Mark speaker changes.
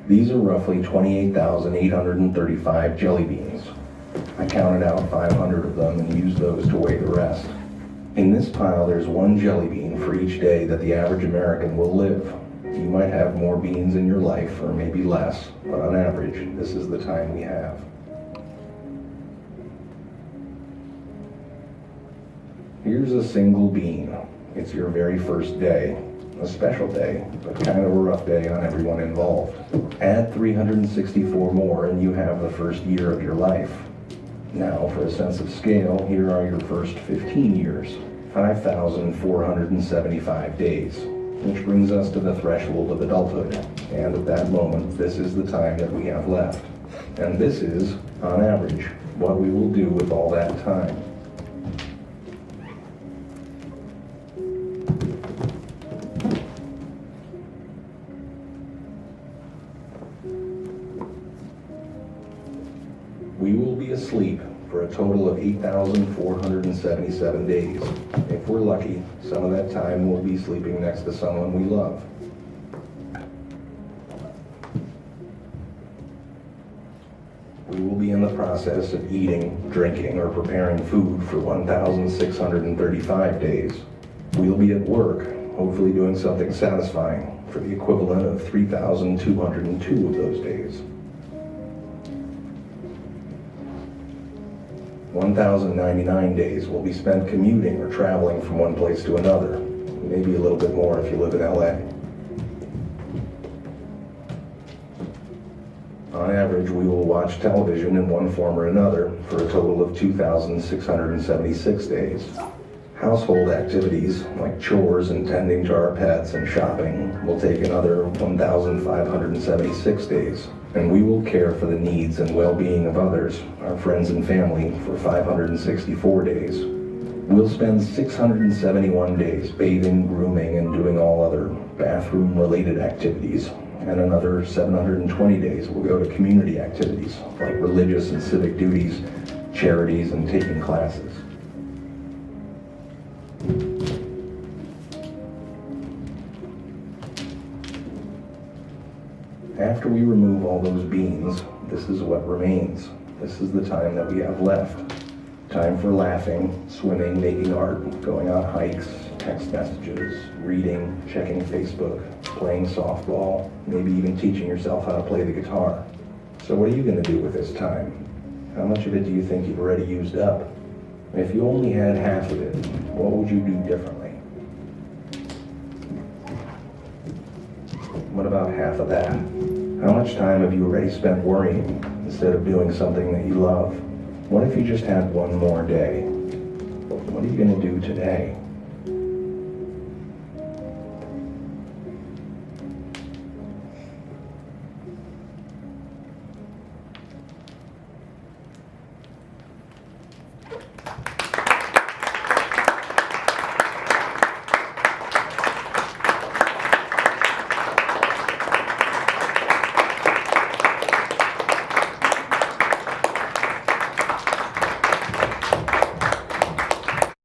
Speaker 1: These are roughly 28,835 jelly beans. I counted out 500 of them and used those to weigh the rest. In this pile, there's one jelly bean for each day that the average American will live. You might have more beans in your life, or maybe less, but on average, this is the time we have. Here's a single bean. It's your very first day. A special day, but kind of a rough day on everyone involved. Add 364 more and you have the first year of your life. Now, for a sense of scale, here are your first 15 years, 5,475 days, which brings us to the threshold of adulthood. And at that moment, this is the time that we have left. And this is, on average, what we will do with all that time. We will be asleep for a total of 8,477 days. If we're lucky, some of that time we'll be sleeping next to someone we love. We will be in the process of eating, drinking, or preparing food for 1,635 days. We'll be at work, hopefully doing something satisfying, for the equivalent of 3,202 of those days. 1,099 days will be spent commuting or traveling from one place to another, maybe a little bit more if you live in LA. On average, we will watch television in one form or another for a total of 2,676 days. Household activities like chores and tending to our pets and shopping will take another 1,576 days. And we will care for the needs and well-being of others, our friends and family, for 564 days. We'll spend 671 days bathing, grooming, and doing all other bathroom-related activities. And another 720 days will go to community activities like religious and civic duties, charities, and taking classes. After we remove all those beans, this is what remains. This is the time that we have left. Time for laughing, swimming, making art, going on hikes, text messages, reading, checking Facebook, playing softball, maybe even teaching yourself how to play the guitar. So what are you going to do with this time? How much of it do you think you've already used up? If you only had half of it, what would you do differently? What about half of that? How much time have you already spent worrying instead of doing something that you love? What if you just had one more day? What are you going to do today?